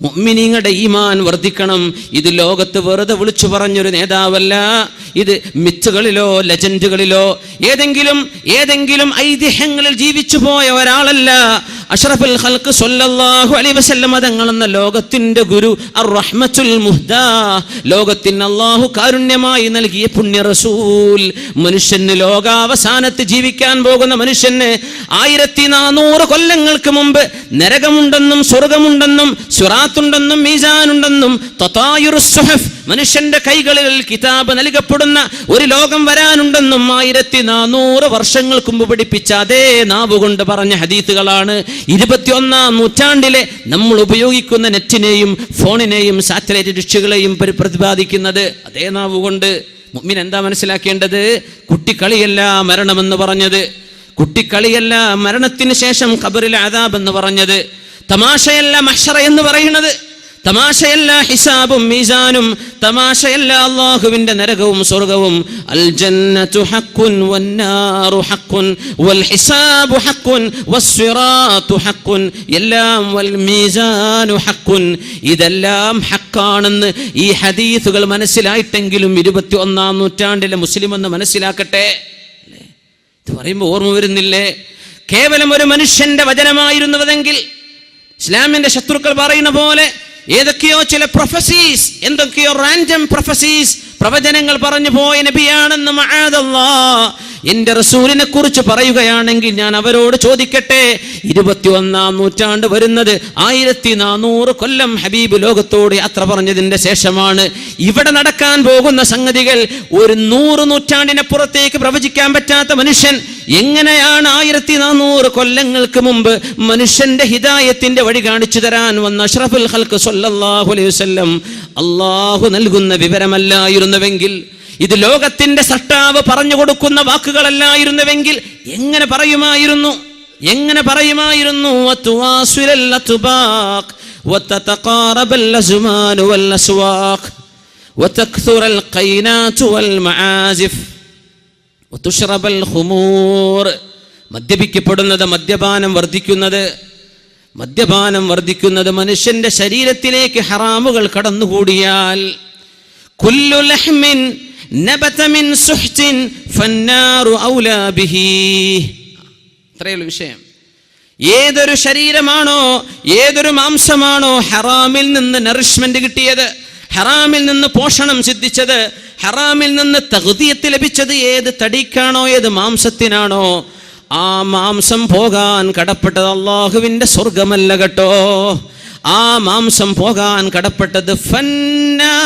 മുഅ്മിനീങ്ങളുടെ ഈമാൻ വർദ്ധിക്കണം. ഇത് ലോകത്ത് വെറുതെ വിളിച്ചു പറഞ്ഞൊരു നേതാവല്ല. ഇത് മിത്തുകളിലോ ലെജൻഡുകളിലോ ഏതെങ്കിലും ഐതിഹ്യങ്ങളിൽ ജീവിച്ചു പോയ ഒരാളല്ല. അഷ്റഫുൽ ഖൽഖ് സ്വല്ലല്ലാഹു അലൈഹി വസല്ലം തങ്ങളെന്ന ലോകത്തിന്റെ ഗുരു, അർ-റഹ്മത്തുൽ മുഹ്ദാ, ലോകത്തിന് അല്ലാഹു കാരുണ്യമായി നൽകിയ പുണ്യ റസൂൽ, മനുഷ്യന് ലോകാവസാനത്ത് ജീവിക്കാൻ പോകുന്ന മനുഷ്യന് 1400 കൊല്ലങ്ങൾക്ക് മുമ്പ് നരകമുണ്ടെന്നും സ്വർഗമുണ്ടെന്നും സിറാത്തുണ്ടെന്നും മീസാനുണ്ടെന്നും തതായുറുസ് സുഹഫ്, മനുഷ്യന്റെ കൈകളിൽ കിതാബ് നൽകപ്പെടുന്ന ഒരു ലോകം വരാനുണ്ടെന്നും 1400 വർഷങ്ങൾക്ക് മുമ്പ് പഠിപ്പിച്ച അതേ നാവുകൊണ്ട് പറഞ്ഞ ഹദീസുകളാണ് 21-ാം നൂറ്റാണ്ടിലെ നമ്മൾ ഉപയോഗിക്കുന്ന നെറ്റിനെയും ഫോണിനെയും സാറ്റലൈറ്റ് ഡിഷുകളെയും പ്രതിപാദിക്കുന്നത് അതേ നാവുകൊണ്ട്. മുഅ്മിൻ എന്താ മനസ്സിലാക്കേണ്ടത്? കുട്ടിക്കളിയല്ല മരണമെന്ന് പറഞ്ഞത്, കുട്ടിക്കളിയല്ല മരണത്തിന് ശേഷം ഖബറിൽ അദാബ് എന്ന് പറഞ്ഞത്, തമാശയല്ല മഹ്ശറ എന്ന് പറയുന്നത്, തമാശയല്ല ഹിസാബും മീസാനും, തമാശയല്ല അല്ലാഹുവിന്റെ നരകവും സ്വർഗവും. അൽ ജന്നതു ഹഖ്ഖുൻ വന്നാറു ഹഖ്ഖുൻ വൽ ഹിസാബു ഹഖ്ഖുൻ വസ്സിറാത്തു ഹഖ്ഖുൻ എല്ലാം വൽ മീസാനു ഹഖ്ഖുൻ, ഇതെല്ലാം ഹഖാണെന്ന് ഈ ഹദീസുകൾ മനസ്സിലായിട്ടെങ്കിലും 21-ാം നൂറ്റാണ്ടിലെ മുസ്ലിം എന്ന് മനസ്സിലാക്കട്ടെ. ഇത് പറയുമ്പോൾ ഓർമ്മ വരുന്നില്ലേ? കേവലം ഒരു മനുഷ്യന്റെ വചനമായിരുന്നുവെങ്കിൽ ഇസ്ലാമിന്റെ ശത്രുക്കൾ പറയുന്ന പോലെ ഏതൊക്കെയോ ചില പ്രൊഫസീസ്, എന്തൊക്കെയോ റാൻഡം പ്രൊഫസീസ്, പ്രവചനങ്ങൾ പറഞ്ഞു പോയ നബിയാണെന്ന് മഅദല്ലാഹ് എന്റെ റസൂലിനെ കുറിച്ച് പറയുകയാണെങ്കിൽ ഞാൻ അവരോട് ചോദിക്കട്ടെ, 21-ാം നൂറ്റാണ്ട് വരുന്നത് 1400 കൊല്ലം ഹബീബ് ലോകത്തോട് യാത്ര പറഞ്ഞതിന്റെ ശേഷമാണ്. ഇവിടെ നടക്കാൻ പോകുന്ന സംഗതികൾ ഒരു 100 നൂറ്റാണ്ടിനപ്പുറത്തേക്ക് പ്രവചിക്കാൻ പറ്റാത്ത മനുഷ്യൻ എങ്ങനെയാണ് 1400 കൊല്ലങ്ങൾക്ക് മുമ്പ് മനുഷ്യന്റെ ഹിദായത്തിന്റെ വഴി കാണിച്ചു തരാൻ വന്ന അഷ്റഫുൽ ഖൽഖ് സ്വല്ലല്ലാഹു അലൈഹി വസല്ലം അല്ലാഹു നൽകുന്ന വിവരമല്ലായിരുന്നുവെങ്കിൽ, ഇത് ലോകത്തിന്റെ സൃഷ്ടാവ് പറഞ്ഞു കൊടുക്കുന്ന വാക്കുകളല്ലായിരുന്നുവെങ്കിൽ എങ്ങനെ പറയുമായിരുന്നു? വതുവാസിലൽ അത്ബാഖ് വതതഖാറബൽ അസ്മാൻ വൽ അസ്വാഖ് വതക്സുറൽ ഖൈനാത്ത് വൽ മആസിഫ് വതുശ്റബൽ ഖുമൂർ. മദ്യപിക്കപ്പെടുന്നത്, മദ്യപാനം വർദ്ധിക്കുന്നത് മനുഷ്യന്റെ ശരീരത്തിലേക്ക് ഹറാമുകൾ കടന്നുകൂടിയാൽ, കുല്ലു ലഹ്മിൻ നബത മിൻ സുഹ്തിൻ ഫന്നാറു ഔലാ ബിഹി. ഇത്രയുള്ള വിഷയം. ഏതൊരു ശരീരമാണോ, ഏതൊരു മാംസമാണോ ഹറാമിൽ നിന്ന് നറിഷ്മെന്റ് കിട്ടിയത്, ഹറാമിൽ നിന്ന് പോഷണം സിദ്ധിച്ചത്, ഹറാമിൽ നിന്ന് തഗ്ദിയത്ത് ലഭിച്ചത്, ഏത് തടിക്കാണോ, ഏത് മാംസത്തിനാണോ, ആ മാംസം പോകാൻ കടപ്പെട്ടത് അല്ലാഹുവിന്റെ സ്വർഗമല്ല കേട്ടോ. ആ മാംസം പോകാൻ കടപ്പെട്ടത് ഫന്നാർ,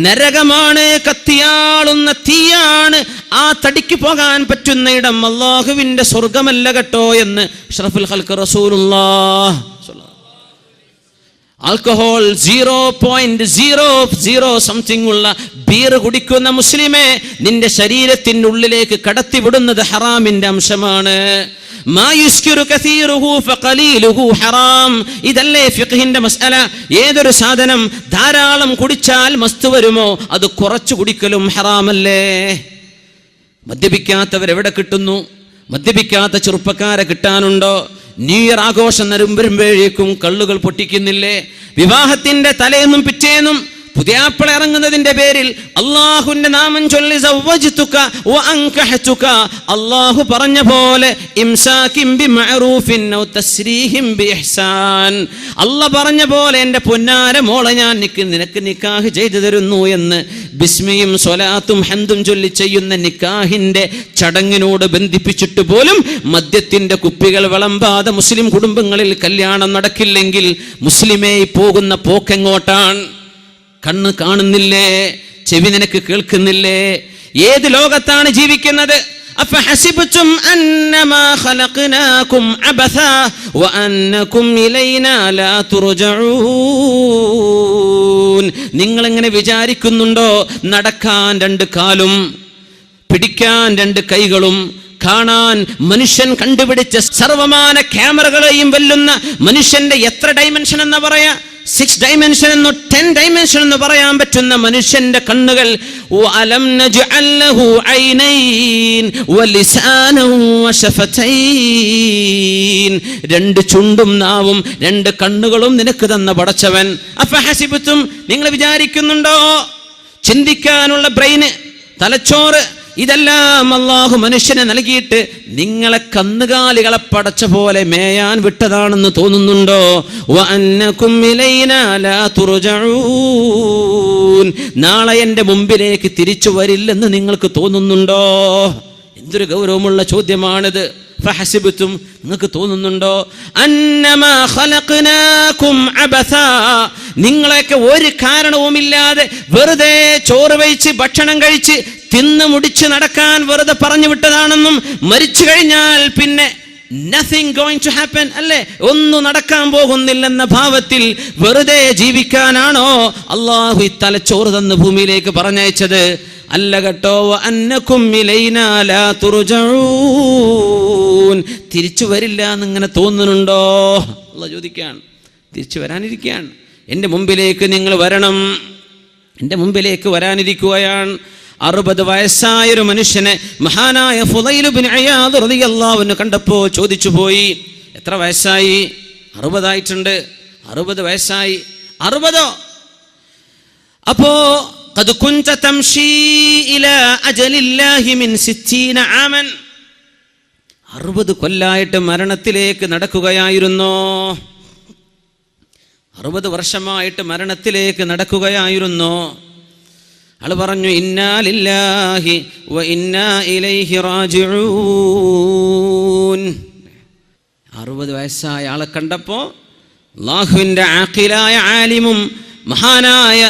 നരകമാണ്, കത്തിയാളുന്ന തീയാണ്. ആ തടിക്ക് പോകാൻ പറ്റുന്ന ഇടം അല്ലാഹുവിന്റെ സ്വർഗമല്ല കേട്ടോ എന്ന് അഷ്റഫുൽ ഖൽഖ് റസൂലുള്ളാഹ്. ആൽക്കഹോൾ 0.00 സംതിങ് ഉള്ള ബീർ കുടിക്കുന്ന മുസ്ലിമെ, നിന്റെ ശരീരത്തിന്റെ ഉള്ളിലേക്ക് കടത്തിവിടുന്നത് ഹറാമിന്റെ അംശമാണ്. ഇതല്ലേ ഫിഖ്ഹിന്റെ മസ്അല. ഏതൊരു സാധനം ധാരാളം കുടിച്ചാൽ മസ്ത് വരുമോ, അത് കുറച്ചു കുടിക്കലും ഹറാമല്ലേ? മദ്യപിക്കാത്തവരെവിടെ കിട്ടുന്നു? മദ്യപിക്കാത്ത ചെറുപ്പക്കാരെ കിട്ടാനുണ്ടോ? ന്യൂ ഇയർ ആഘോഷം വരുമ്പോഴേക്കും കള്ളുകൾ പൊട്ടിക്കുന്നില്ലേ? വിവാഹത്തിന്റെ തലേന്നും പിറ്റേന്നും പുതിയാപ്പിള ഇറങ്ങുന്നതിന്റെ പേരിൽ അല്ലാഹുവിന്റെ നാമം ചൊല്ലി സവ്വജ്തുക വഅൻകഹതുക, അല്ലാഹു പറഞ്ഞ പോലെ ഇംസാകിൻ ബിമഅറൂഫിൻ ഔ തസ്രീഹിൻ ബിഇഹ്സാൻ, അല്ലാഹു പറഞ്ഞ പോലെ എൻ്റെ പൊന്നാര മോളെ ഞാൻ നിനക്ക് നിക്കാഹ് ചെയ്തു തരുന്നു എന്ന് ബിസ്മിയും സ്വലാത്തും ഹംദും ചൊല്ലി ചെയ്യുന്ന നിക്കാഹിന്റെ ചടങ്ങിനോട് ബന്ധിപ്പിച്ചിട്ട് പോലും മദ്യത്തിന്റെ കുപ്പികൾ വിളമ്പാതെ മുസ്ലിം കുടുംബങ്ങളിൽ കല്യാണം നടക്കില്ലെങ്കിൽ മുസ്ലിമേ പോകുന്ന പോക്കെങ്ങോട്ടാണ്? കണ്ണ് കാണുന്നില്ലേ? ചെവി നിനക്ക് കേൾക്കുന്നില്ലേ? ഏത് ലോകത്താണ് ജീവിക്കുന്നത്? അഫഹസിബ്തും അന്നമാ ഖലഖനാകും അബസ വഅന്നകും ഇലൈനാ ലാ തുർജഊൻ. നിങ്ങൾ എങ്ങനെ വിചാരിക്കുന്നുണ്ടോ നടക്കാൻ 2 കാലും, പിടിക്കാൻ 2 കൈകളും, കാണാൻ മനുഷ്യൻ കണ്ടുപിടിച്ച സർവമാന ക്യാമറകളെയും വെല്ലുന്ന മനുഷ്യന്റെ എത്ര ഡൈമെൻഷൻ എന്ന് പറയാ? 6 ഡൈമെൻഷൻ എന്നോ 10 ഡൈമെൻഷൻ എന്ന് പറയാൻ പറ്റുന്ന മനുഷ്യന്റെ കണ്ണുകൾ, വഅലം നജ്അൽ ലഹു ഐനൈൻ വലിസാനൻ വശഫതൈൻ, 2 ചുണ്ടും നാവും 2 കണ്ണുകളും നിനക്ക് തന്ന പടച്ചവൻ. അഫഹസിബതും, നിങ്ങൾ വിചാരിക്കുന്നുണ്ടോ ചിന്തിക്കാനുള്ള ബ്രെയിന്, തലച്ചോറ്, ഇതെല്ലാം അല്ലാഹു മനുഷ്യനെ നൽകിയിട്ട് നിങ്ങളെ കന്നുകാലികളെ പടച്ച പോലെ മേയാൻ വിട്ടതാണെന്ന് തോന്നുന്നുണ്ടോ? വഅന്നകും ഇലൈനാ ലാ തുർജഊൻ, നാളെ എൻ്റെ മുമ്പിലേക്ക് തിരിച്ചു വരില്ലെന്ന് നിങ്ങൾക്ക് തോന്നുന്നുണ്ടോ? എന്തൊരു ഗൗരവമുള്ള ചോദ്യമാണിത്. ഫഹസിബതും, നിങ്ങൾക്ക് തോന്നുന്നുണ്ടോ അന്നമാ ഖലഖനാകും അബസാ, നിങ്ങളെയൊക്കെ ഒരു കാരണവുമില്ലാതെ വെറുതെ ചോറ് വെച്ച് ഭക്ഷണം കഴിച്ച് തിന്ന് മുടിച്ച് നടക്കാൻ വെറുതെ പറഞ്ഞു വിട്ടതാണെന്നും, മരിച്ചു കഴിഞ്ഞാൽ പിന്നെ nothing going to happen, അല്ലേ, ഒന്നും നടക്കാൻ പോകുന്നില്ലെന്ന ഭാവത്തിൽ വെറുതെ ജീവിക്കാനാണോ അല്ലാഹു ഈ തലച്ചോറ് തന്ന് ഭൂമിയിലേക്ക് പറഞ്ഞയച്ചത്? അല്ല കേട്ടോ. വഅന്നകും ഇലൈനാ ലാ തുർജഊൻ, തിരിച്ചു വരില്ല എന്നിങ്ങനെ തോന്നുന്നുണ്ടോ? അല്ലാഹു ചോദിക്കാൻ, തിരിച്ചു വരാനിരിക്കുകയാണ്. എൻ്റെ മുമ്പിലേക്ക് നിങ്ങൾ വരണം, എൻ്റെ മുമ്പിലേക്ക് വരാനിരിക്കുകയാണ്. 60 വയസ്സായൊരു മനുഷ്യനെ മഹാനായ ഫുളൈൽ ഇബ്നു ഇയാദ് റളിയല്ലാഹു അൻഹു കണ്ടപ്പോൾ ചോദിച്ചു പോയി, എത്ര വയസ്സായി? 60 ആയിട്ടുണ്ട്. 60 വയസ്സായി. 60 അപ്പോ ഖദ് കുൻത തംശി ഇലാ അജലില്ലാഹി മിൻ 60 ആമൻ, 60 കൊല്ലായിട്ട് മരണത്തിലേക്ക് നടക്കുകയായിരുന്നോ? 60 വർഷമായിട്ട് മരണത്തിലേക്ക് നടക്കുകയായിരുന്നോ? ആള് പറഞ്ഞു, ഇന്നാ ലില്ലാഹി വ ഇന്നാ ഇലൈഹി റാജിഊൻ. 60 വയസ്സായ ആളെ കണ്ടപ്പോൾ അല്ലാഹുവിൻ്റെ ആഖിലായ ആലിമും മഹാനായ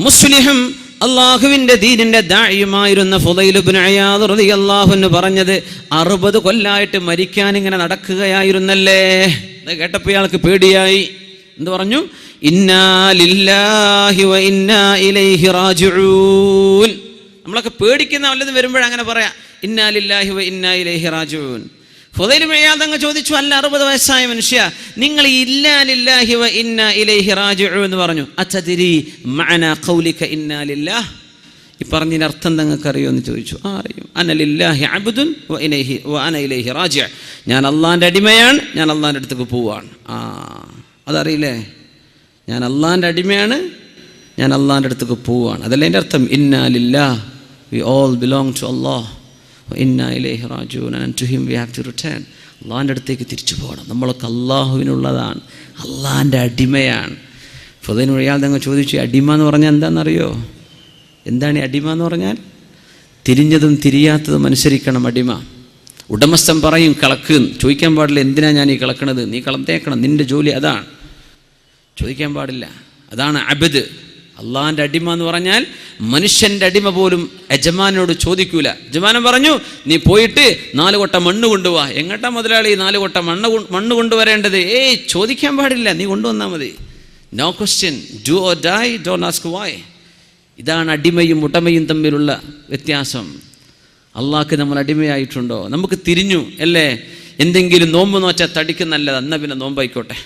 മുസ്ലിഹും അല്ലാഹുവിൻ്റെ ദീനിൻ്റെ ദാഇയുമായിരുന്ന ഫുളൈൽ ഇബ്നു ഇയാദ് റളിയല്ലാഹു അൻഹു പറഞ്ഞത്, 60 കൊല്ലായിട്ട് മരിക്കാൻ ഇങ്ങനെ നടക്കുകയായിരുന്നല്ലേ. അത് കേട്ടപ്പോൾ ഇയാൾക്ക് പേടിയായി. എന്ത് പറഞ്ഞു? ഇന്നാ ലില്ലാഹി വ ഇന്നാ ഇലൈഹി റാജിഊൻ. നമ്മളൊക്കെ പേടിക്കുന്ന വല്ലതും വരുമ്പോഴങ്ങനെ പറയാം, ഇന്നാ ലില്ലാഹി വ ഇന്നാ ഇലൈഹി റാജിഊൻ. ഫുളൈൽ ഇബ്നു ഇയാദ് അങ്ങ് ചോദിച്ചു, അല്ല 60 വയസ്സായ മനുഷ്യ, നിങ്ങൾ ഇന്നാ ലില്ലാഹി വ ഇന്നാ ഇലൈഹി റാജിഊൻ എന്ന് പറഞ്ഞു. അതദ്രി മഅനാ ഖൗലിക ഇന്നാ ലില്ലാഹ്, ഈ പറഞ്ഞതിന് അർത്ഥം നിങ്ങൾക്ക് അറിയോ എന്ന് ചോദിച്ചു. അറിയും. അന ലില്ലാഹി അബ്ദുൻ വ അന ഇലൈഹി റാജിഉ, ഞാൻ അള്ളാഹിൻ്റെ അടിമയാണ്, ഞാൻ അള്ളാഹിൻ്റെ അടുത്തേക്ക് പോവാണ്. അതറിയില്ലേ? ഞാൻ അള്ളാഹിൻ്റെ അടിമയാണ്, ഞാൻ അള്ളാഹിൻ്റെ അടുത്തേക്ക് പോവാണ്. അതല്ല എൻ്റെ അർത്ഥം. ഇന്നാ ലില്ലാഹ്, we all belong to Allah, ഇന്നാ ഇലൈഹി റാജിഊൻ, and to him we have to return. അള്ളാഹിൻ്റെ അടുത്തേക്ക് തിരിച്ചു പോകണം. നമ്മളൊക്കെ അള്ളാഹുവിനുള്ളതാണ്, അള്ളാഹിൻ്റെ അടിമയാണ്. ഫുളൈൽ ഇബ്നു ഇയാദ് അങ്ങ് ചോദിച്ചു, അടിമ എന്ന് പറഞ്ഞാൽ എന്താണെന്നറിയോ? എന്താണ് ഈ അടിമ എന്ന് പറഞ്ഞാൽ? തിരിഞ്ഞതും തിരിയാത്തതും അനുസരിക്കണം അടിമ. ഉടമസ്ഥൻ പറയും കളക്ക്, ചോദിക്കാൻ പാടില്ല, എന്തിനാ ഞാൻ ഈ കളക്കണത്, നീ കളത്തേക്കണം, നിൻ്റെ ജോലി അതാണ്, ചോദിക്കാൻ പാടില്ല. അതാണ് അബ്ദ്. അള്ളാഹിൻ്റെ അടിമ എന്ന് പറഞ്ഞാൽ മനുഷ്യൻ്റെ അടിമ പോലും യജമാനോട് ചോദിക്കൂല. യജമാനൻ പറഞ്ഞു, നീ പോയിട്ട് 4 കൊട്ട മണ്ണ് കൊണ്ടുപോവാ. എങ്ങോട്ടാ മുതലാളി 4 കൊട്ട മണ്ണ് കൊണ്ടുവരേണ്ടത്? ചോദിക്കാൻ പാടില്ല, നീ കൊണ്ടുവന്നാൽ മതി. No question, do or die, don't ask why. ഇതാണ് അടിമയും ഉടമയും തമ്മിലുള്ള വ്യത്യാസം. അള്ളാഹ്ക്ക് നമ്മൾ അടിമയായിട്ടുണ്ടോ? നമുക്ക് തിരിഞ്ഞു അല്ലേ? എന്തെങ്കിലും നോമ്പ് നോച്ചാൽ തടിക്ക് നല്ലത്, എന്നാൽ പിന്നെ നോമ്പായിക്കോട്ടെ.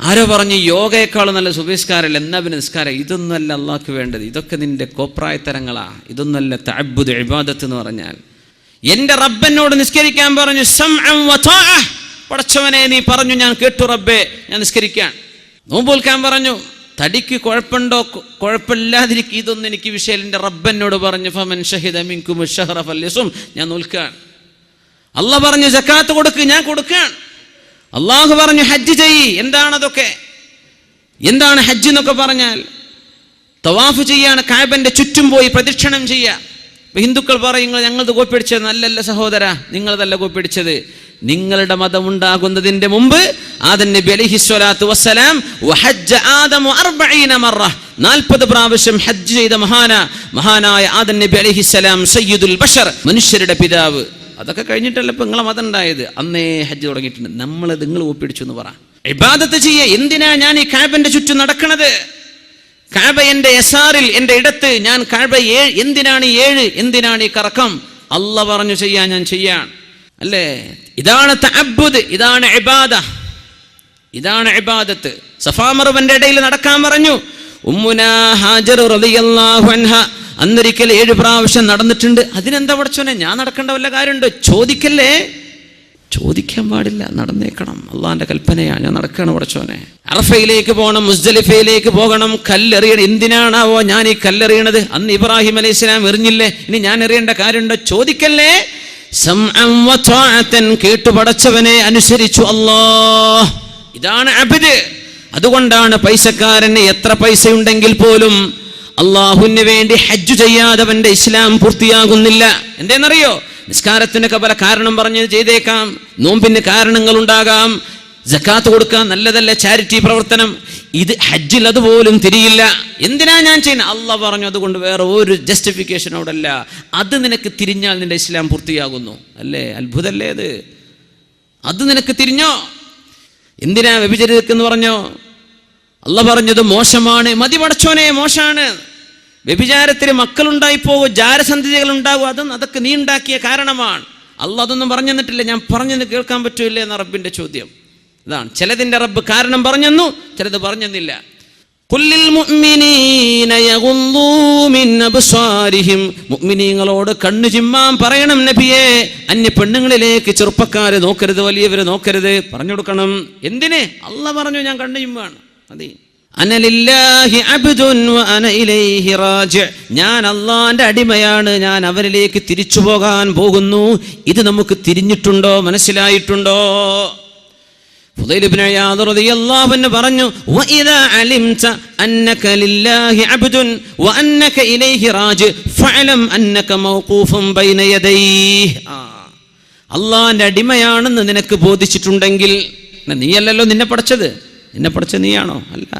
ആരോ പറഞ്ഞു യോഗയേക്കാളും നല്ല സുബഹിസ്കാരമല്ല, എന്നാൽ പിന്നെ നിസ്കാരം. ഇതൊന്നുമല്ല അള്ളാഹ്ക്ക് വേണ്ടത്. ഇതൊക്കെ നിന്റെ കോപ്രായത്തരങ്ങളാ. ഇതൊന്നുമല്ല തഅബ്ബുദ് ഇബാദത്ത് എന്ന് പറഞ്ഞാൽ. എൻ്റെ റബ്ബനോട് നിസ്കരിക്കാൻ പറഞ്ഞു, സമഅൻ വ ത്വാഅ, പടച്ചവനെ നീ പറഞ്ഞു, ഞാൻ കേട്ടു റബ്ബേ, ഞാൻ നിസ്കരിക്കാൻ. നോമ്പ് നോൽക്കാൻ പറഞ്ഞു, തടിക്ക് കുഴപ്പമുണ്ടോ കുഴപ്പമില്ലാതിരിക്കും, ഇതൊന്നും എനിക്ക് വിഷയം. എൻ്റെ റബ്ബനോട് പറഞ്ഞു, ഫമൻ ഷഹിദ മിൻകും അശ്ശഹറ ഫല്യസും, ഞാൻ നോൽക്കാൻ. അള്ളാഹ് പറഞ്ഞു സക്കാത്ത് കൊടുക്ക്, ഞാൻ കൊടുക്കാൻ. അള്ളാഹു പറഞ്ഞു ഹജ്ജ് ചെയ്യ്. എന്താണതൊക്കെ? എന്താണ് ഹജ്ജ് എന്നൊക്കെ പറഞ്ഞാൽ? തവാഫ് ചെയ്യാണ്, കഅബന്റെ ചുറ്റും പോയി പ്രദക്ഷിണം ചെയ്യുക. ഹിന്ദുക്കൾ പറയും ഞങ്ങളത് കോപ്പിടിച്ചത്. നല്ലല്ല സഹോദര, നിങ്ങളതല്ല കോപ്പിടിച്ചത്. നിങ്ങളുടെ മതം ഉണ്ടാകുന്നതിന്റെ മുമ്പ് ആദം നബി അലൈഹിസ്സലാത്തു വസ്സലാം വഹജ്ജ ആദമു 40 മറ, 40 പ്രാവശ്യം ഹജ്ജ് ചെയ്ത മഹാനായ ആദം നബി അലൈഹിസ്സലാം സയ്യിദുൽ ബശർ, മനുഷ്യരുടെ പിതാവ്. അതൊക്കെ കഴിഞ്ഞിട്ടല്ല ഇപ്പം നിങ്ങളെ മതം ഉണ്ടായത്. അന്നേ ഹജ്ജ് തുടങ്ങിയിട്ടുണ്ട്. നമ്മളത് നിങ്ങൾ ഒപ്പിടിച്ചു എന്ന് പറ. ഇബാദത്ത് ചെയ്യേ. എന്തിനാ ഞാൻ ഈ കഅബന്റെ ചുറ്റും നടക്കണത്? കഅബ എൻ്റെ യസാറിൽ, എൻ്റെ ഇടത്ത്. ഞാൻ കഅബ എന്തിനാണ് 7? എന്തിനാണ് ഈ കറക്കം? അല്ലാഹ് പറഞ്ഞു ചെയ്യാൻ, ഞാൻ ചെയ്യാൻ അല്ലേ? ഇതാണ് തഅബ്ബുദ്, ഇതാണ് ഇബാദ, ഇതാണ് ഇബാദത്ത്. സഫാ മറുവന്റെ ഇടയിൽ നടക്കാൻ പറഞ്ഞു. ഉമ്മുനാ ഹാജർ റളിയല്ലാഹു അൻഹ അന്നൊരിക്കൽ 7 പ്രാവശ്യം നടന്നിട്ടുണ്ട്. അതിനെന്താ പടച്ചോനെ, ഞാൻ നടക്കേണ്ട വല്ല കാര്യമുണ്ടോ? ചോദിക്കല്ലേ, ചോദിക്കാൻ പാടില്ല, നടന്നേക്കണം. അള്ളാന്റെ കൽപ്പനയാണ്, ഞാൻ നടക്കണം പടച്ചോനെ. അറഫയിലേക്ക് പോകണം, മുസ്ദലിഫയിലേക്ക് പോകണം, കല്ലെറിയണം. എന്തിനാണാവോ ഞാൻ ഈ കല്ലെറിയണത്? അന്ന് ഇബ്രാഹിം അലൈഹി സ്വലാം എറിഞ്ഞില്ലേ, ഇനി ഞാൻ എറിയേണ്ട കാര്യമുണ്ടോ? ചോദിക്കല്ലേ. കേട്ടു പടച്ചവനെ അനുസരിച്ചു അല്ലാഹ്. ഇതാണ് അബ്ദ്. അതുകൊണ്ടാണ് പൈസക്കാരന് എത്ര പൈസ ഉണ്ടെങ്കിൽ പോലും അള്ളാഹുവിന് വേണ്ടി ഹജ്ജ് ചെയ്യാതെ അവന്റെ ഇസ്ലാം പൂർത്തിയാകുന്നില്ല. എന്തേന്നറിയോ? നിസ്കാരത്തിനൊക്കെ പല കാരണം പറഞ്ഞ് ചെയ്തേക്കാം, നോമ്പിന് കാരണങ്ങൾ ഉണ്ടാകാം, സക്കാത്ത് കൊടുക്കാൻ നല്ലതല്ല ചാരിറ്റി പ്രവർത്തനം. ഇത് ഹജ്ജിൽ അതുപോലും തിരിയില്ല. എന്തിനാ ഞാൻ ചെയ്യുന്നത്? അള്ളാഹ് പറഞ്ഞു, അതുകൊണ്ട് വേറെ ഒരു ജസ്റ്റിഫിക്കേഷൻ അവിടെ അല്ല. അത് നിനക്ക് തിരിഞ്ഞാൽ നിന്റെ ഇസ്ലാം പൂർത്തിയാകുന്നു. അല്ലേ, അത്ഭുതല്ലേ അത്? അത് നിനക്ക് തിരിഞ്ഞോ? എന്തിനാ വ്യഭിചരിക്കുന്നു പറഞ്ഞോ? അള്ളാഹ് പറഞ്ഞത് മോശമാണ്. മതി പടച്ചോനെ, മോശമാണ്. വ്യഭിചാരത്തിന് മക്കളുണ്ടായിപ്പോവോ, ജാരസന്ധതികൾ ഉണ്ടാവും, അതൊക്കെ നീ ഉണ്ടാക്കിയ കാരണമാണ്. അള്ളാഹ് അതൊന്നും പറഞ്ഞു തന്നിട്ടില്ല. ഞാൻ പറഞ്ഞത് കേൾക്കാൻ പറ്റൂല്ലേ എന്ന റബ്ബിന്റെ ചോദ്യം ഇതാണ്. ചിലതിന്റെ റബ്ബ് കാരണം പറഞ്ഞെന്നു, ചിലത് പറഞ്ഞെന്നില്ല. മുഅ്മിനീങ്ങളോട് കണ്ണു ചിമ്മാൻ പറയണം നബിയെ. അന്യ പെണ്ണുങ്ങളിലേക്ക് ചെറുപ്പക്കാരെ നോക്കരുത്, വലിയവരെ നോക്കരുത്, പറഞ്ഞു കൊടുക്കണം. എന്തിന്? അള്ളാഹ് പറഞ്ഞു, ഞാൻ കണ്ണു ചിമ്മാണ്. മതി. അനലില്ലാഹി അബ്ദുൻ വ അന ഇലൈഹി റാജി'. ഞാൻ അള്ളാന്റെ അടിമയാണ്, ഞാൻ അവരിലേക്ക് തിരിച്ചു പോകാൻ പോകുന്നു. ഇത് നമുക്ക് തിരിഞ്ഞിട്ടുണ്ടോ, മനസ്സിലായിട്ടുണ്ടോ? ഫുദൈൽ ഇബ്നു ഇയാദ് റളിയല്ലാഹു അൻഹു പറഞ്ഞു, വഇദാ അലിംത അന്നക ലില്ലാഹി അബ്ദുൻ വ അന്നക ഇലൈഹി റാജി' ഫഅലം അന്നക മൗഖൂഫുൻ ബൈന യദൈഹി. അള്ളാന്റെ അടിമയാണെന്ന് നിനക്ക് ബോധിച്ചിട്ടുണ്ടെങ്കിൽ, നീയല്ലല്ലോ നിന്നെ പഠിച്ചത്, നിന്നെ പഠിച്ച നീയാണോ? അല്ല.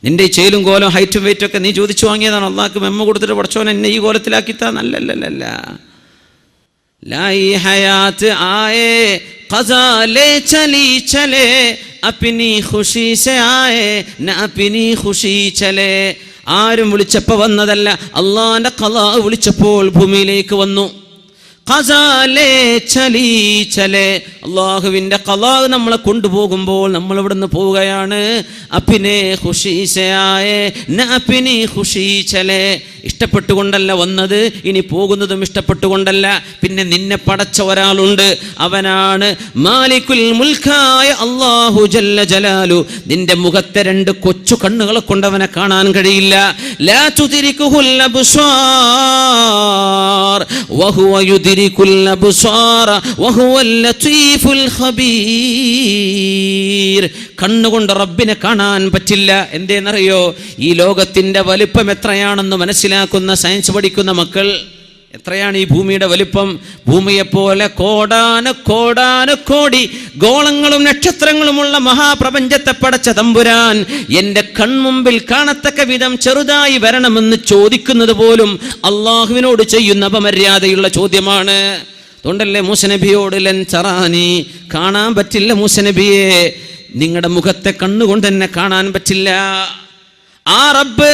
നിന്റെ ഈ ചേലും കോലം ഹൈറ്റും വെയിറ്റും ഒക്കെ നീ ചോദിച്ചു വാങ്ങിയതാണ്. അള്ളാഹ്ക്ക് മെമ്മ കൊടുത്തിട്ട് പഠിച്ചോനെ എന്നെ ഈ കോലത്തിലാക്കിത്താ? നല്ലല്ല. ലായി ഹയാത്ത് ആയേ ഖസാ ലേ ചലി ചലേ അപ്നി ഖുശി സേ ആയേ ന അപ്നി ഖുശി ചലേ. ആരും വിളിച്ചപ്പോ വന്നതല്ല, അള്ളാന്റെ ഖലാ വിളിച്ചപ്പോൾ ഭൂമിയിലേക്ക് വന്നു. അള്ളാഹുവിന്റെ ഖലാ നമ്മളെ കൊണ്ടുപോകുമ്പോൾ നമ്മൾ ഇവിടുന്ന് പോവുകയാണ്. ഇഷ്ടപ്പെട്ടുകൊണ്ടല്ല വന്നത്, ഇനി പോകുന്നതും ഇഷ്ടപ്പെട്ടുകൊണ്ടല്ല. പിന്നെ നിന്നെ പടച്ച ഒരാളുണ്ട്, അവനാണ് മാലിക്കുൽ മുൽക്കായ അല്ലാഹു ജല്ല ജലാലു. നിന്റെ മുഖത്തെ 2 കൊച്ചു കണ്ണുകളെ കൊണ്ട് അവനെ കാണാൻ കഴിയില്ല. ലാ തുദ്രികുൽ അബ്സാർ വഹുവ യുദ്രികുൽ അബ്സാർ വഹുവൽ ലതീഫുൽ ഖബീർ. കണ്ണുകൊണ്ട് റബ്ബിനെ കാണാൻ പറ്റില്ല. എന്തേന്നറിയോ? ഈ ലോകത്തിന്റെ വലിപ്പം എത്രയാണെന്ന് മനസ്സിലാക്കുന്ന, സയൻസ് പഠിക്കുന്ന മക്കൾ, എത്രയാണ് ഈ ഭൂമിയുടെ വലിപ്പം? ഭൂമിയെപ്പോലെ കോടാനുകോടി ഗോളങ്ങളും നക്ഷത്രങ്ങളുമുള്ള മഹാപ്രപഞ്ചത്തെ പടച്ച തമ്പുരാൻ എൻ്റെ കൺമുമ്പിൽ കാണത്തക്ക വിധം ചെറുതായി വരണമെന്ന് ചോദിക്കുന്നത് പോലും അള്ളാഹുവിനോട് ചെയ്യുന്ന അപമര്യാദയുള്ള ചോദ്യമാണ്. അതുകൊണ്ടല്ലേ മൂസ നബിയോട് ലൻ തറാനി, കാണാൻ പറ്റില്ല മൂസ നബിയെ, നിങ്ങളുടെ മുഖത്തെ കണ്ണുകൊണ്ട് എന്നെ കാണാൻ പറ്റില്ല. ആ റബ്ബ്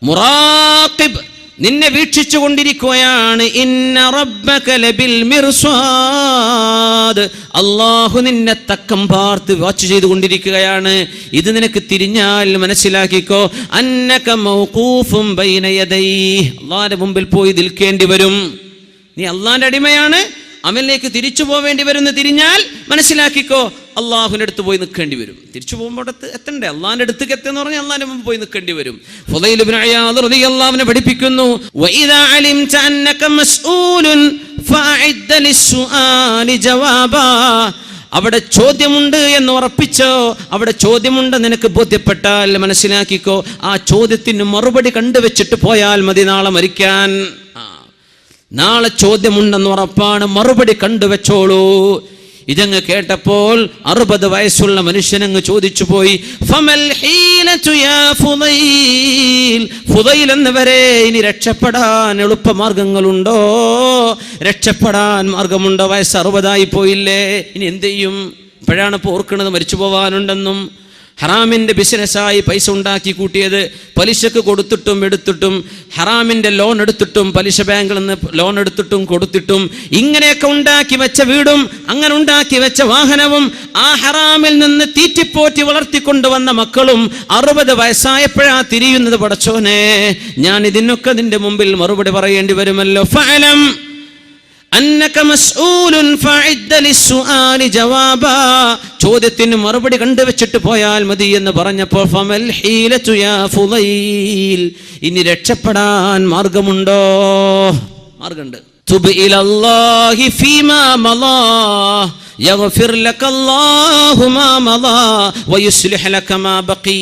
മുറാഖിബ്, നിന്നെ വീക്ഷിച്ചു കൊണ്ടിരിക്കുകയാണ്. ഇന്ന റബ്ബക ലബിൽ മിർസാദ്, അല്ലാഹു നിന്നെ തക്കം പാർത്ത് വാച്ച് ചെയ്തുകൊണ്ടിരിക്കുകയാണ്. ഇത് നിനക്ക് തിരിഞ്ഞാൽ മനസ്സിലാക്കിക്കോ, അന്നക മൗഖൂഫുൻ ബൈന യദൈഹി, അല്ലാഹുവിന്റെ മുമ്പിൽ പോയി നിൽക്കേണ്ടി വരും. നീ അല്ലാഹുവിന്റെ അടിമയാണ്, അവനിലേക്ക് തിരിച്ചു പോവേണ്ടി വരുന്ന തിരിഞ്ഞാൽ മനസ്സിലാക്കിക്കോ, അള്ളാഹുവിൻ്റെ അടുത്ത് പോയി നിൽക്കേണ്ടി വരും. തിരിച്ചു പോകുമ്പോൾ എത്തണ്ടേ? അള്ളാഹിന്റെ അടുത്തേക്ക് എത്തുന്ന പറഞ്ഞാൽ അള്ളാഹിന്റെ മുമ്പ് പോയി നിൽക്കേണ്ടി വരും. ഫുദൈൽ ഇബ്നു ഇയാദ് റളിയല്ലാഹു അൻഹു പഠിപ്പിക്കുന്നു, വഇദാ അലിംത അന്നക മസ്ഊലുൻ ഫഅഇദ്ദ ലിസ്സുആലി ജവാബാ. അവിടെ ചോദ്യമുണ്ട് എന്ന് ഉറപ്പിച്ചോ, അവിടെ ചോദ്യമുണ്ട് നിനക്ക് ബോധ്യപ്പെട്ടാൽ മനസ്സിലാക്കിക്കോ, ആ ചോദ്യത്തിന് മറുപടി കണ്ടുവെച്ചിട്ട് പോയാൽ മതി നാളെ മരിക്കാൻ. നാളെ ചോദ്യമുണ്ടെന്ന് ഉറപ്പാണ്, മറുപടി കണ്ടുവെച്ചോളൂ. ഇതങ്ങ് കേട്ടപ്പോൾ 60 വയസ്സുള്ള മനുഷ്യനങ്ങ് ചോദിച്ചു പോയി, ഫമൽ ഹീലതു യാ ഫുദൈൽ, ഫുദൈൽ എന്നവരെ ഇനി രക്ഷപ്പെടാൻ എളുപ്പമാർഗങ്ങളുണ്ടോ? രക്ഷപ്പെടാൻ മാർഗമുണ്ടോ? വയസ്സ് 60 പോയില്ലേ, ഇനി എന്ത് ചെയ്യും? ഇപ്പോഴാണ് ഇപ്പോൾ ഓർക്കുന്നത് മരിച്ചു പോവാനുണ്ടെന്നും. ഹറാമിൻ്റെ ബിസിനസ്സായി പൈസ ഉണ്ടാക്കി കൂട്ടിയത്, പലിശക്ക് കൊടുത്തിട്ടും എടുത്തിട്ടും, ഹറാമിൻ്റെ ലോൺ എടുത്തിട്ടും, പലിശ ബാങ്കിൽ നിന്ന് ലോൺ എടുത്തിട്ടും കൊടുത്തിട്ടും, ഇങ്ങനെയൊക്കെ ഉണ്ടാക്കി വെച്ച വീടും അങ്ങനെ ഉണ്ടാക്കി വെച്ച വാഹനവും ആ ഹറാമിൽ നിന്ന് തീറ്റിപ്പോറ്റി വളർത്തിക്കൊണ്ടുവന്ന മക്കളും 60 വയസ്സായപ്പോഴാ തിരിയുന്നത്. പടച്ചോനെ, ഞാൻ ഇതിനൊക്കെ നിന്റെ മുമ്പിൽ മറുപടി പറയേണ്ടി വരുമല്ലോ. ഫഅലം അന്നക മസ്ഊലുൻ ഫഅദ്ദ ലിസ്സുആലി ജവാബാ, ചോദ്യത്തിന് മറുപടി കണ്ടുവച്ചിട്ട് പോയാൽ മതി എന്ന് പറഞ്ഞപ്പോൾ ഫമൽ ഹീലതു യാ ഫുളൈൽ, ഇനി രക്ഷപ്പെടാൻ മാർഗമുണ്ടോ? മാർഗമുണ്ട്. തുബ് ഇലല്ലാഹി ഫീമാ മളാ യഗ്ഫിർ ലകല്ലാഹു മാ മളാ വയുസ്ലിഹ് ലക മാ ബഖി.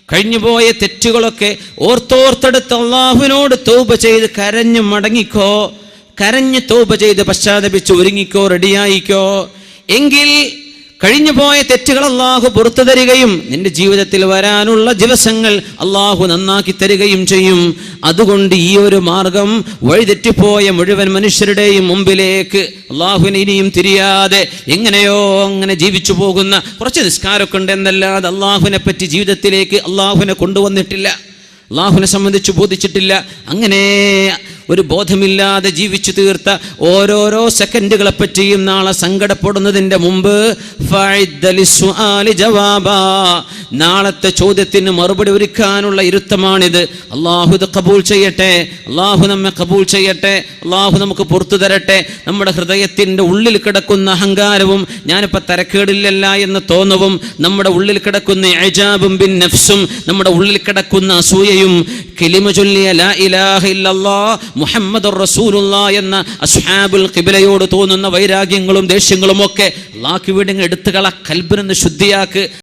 കഴിഞ്ഞുപോയ തെറ്റുകളൊക്കെ ഓർത്തെടുത്ത് അല്ലാഹുവിനോട് തൗബ ചെയ്ത് കരഞ്ഞു മടങ്ങിക്കോ, കരഞ്ഞ് തൗബ ചെയ്ത് പശ്ചാത്തപിച്ച് ഒരുങ്ങിക്കോ, റെഡിയായിക്കോ. എങ്കിൽ കഴിഞ്ഞുപോയ തെറ്റുകൾ അല്ലാഹു പുറത്തു തരികയും നിന്റെ ജീവിതത്തിൽ വരാനുള്ള ദിവസങ്ങൾ അല്ലാഹു നന്നാക്കി തരികയും ചെയ്യും. അതുകൊണ്ട് ഈ ഒരു മാർഗം വഴിതെറ്റിപ്പോയ മുഴുവൻ മനുഷ്യരുടെയും മുമ്പിലേക്ക് അല്ലാഹുവിനെ ഇനിയും തിരിയാതെ എങ്ങനെയോ അങ്ങനെ ജീവിച്ചു പോകുന്ന കുറച്ച് നിസ്കാരമൊക്കെ ഉണ്ട് എന്നല്ലാതെ അല്ലാഹുവിനെ പറ്റി ജീവിതത്തിലേക്ക് അല്ലാഹുവിനെ കൊണ്ടുവന്നിട്ടില്ല, അല്ലാഹുവിനെ സംബന്ധിച്ച് ബോധിച്ചിട്ടില്ല. അങ്ങനെ ഒരു ബോധമില്ലാതെ ജീവിച്ചു തീർത്ത ഓരോരോ സെക്കൻഡുകളെ പറ്റിയും നാളെ സങ്കടപ്പെടുന്നതിൻ്റെ മുമ്പ് നാളത്തെ ചോദ്യത്തിന് മറുപടി ഒരുക്കാനുള്ള ഇരുത്തമാണിത്. അള്ളാഹു ഇത് കബൂൽ ചെയ്യട്ടെ, അള്ളാഹു നമ്മെ കബൂൽ ചെയ്യട്ടെ, അള്ളാഹു നമുക്ക് പുറത്തു തരട്ടെ. നമ്മുടെ ഹൃദയത്തിൻ്റെ ഉള്ളിൽ കിടക്കുന്ന അഹങ്കാരവും ഞാനിപ്പോൾ തരക്കേടില്ലല്ല എന്ന് തോന്നവും, നമ്മുടെ ഉള്ളിൽ കിടക്കുന്ന ഇജാബും ബിൻ നഫ്സും, നമ്മുടെ ഉള്ളിൽ കിടക്കുന്ന അസൂയയും, കലിമ ചൊല്ലിയ ലാ ഇലാഹ ഇല്ലല്ലാഹ് മുഹമ്മദുർ റസൂലുള്ളാഹ് എന്ന അസ്ഹാബുൽ ഖിബ്ലയോട് തോന്നുന്ന വൈരാഗ്യങ്ങളും ദേഷ്യങ്ങളും ഒക്കെ അല്ലാഹുവിന്റെ എടുത്തുകള കൽബിനെ ശുദ്ധിയാക്ക്.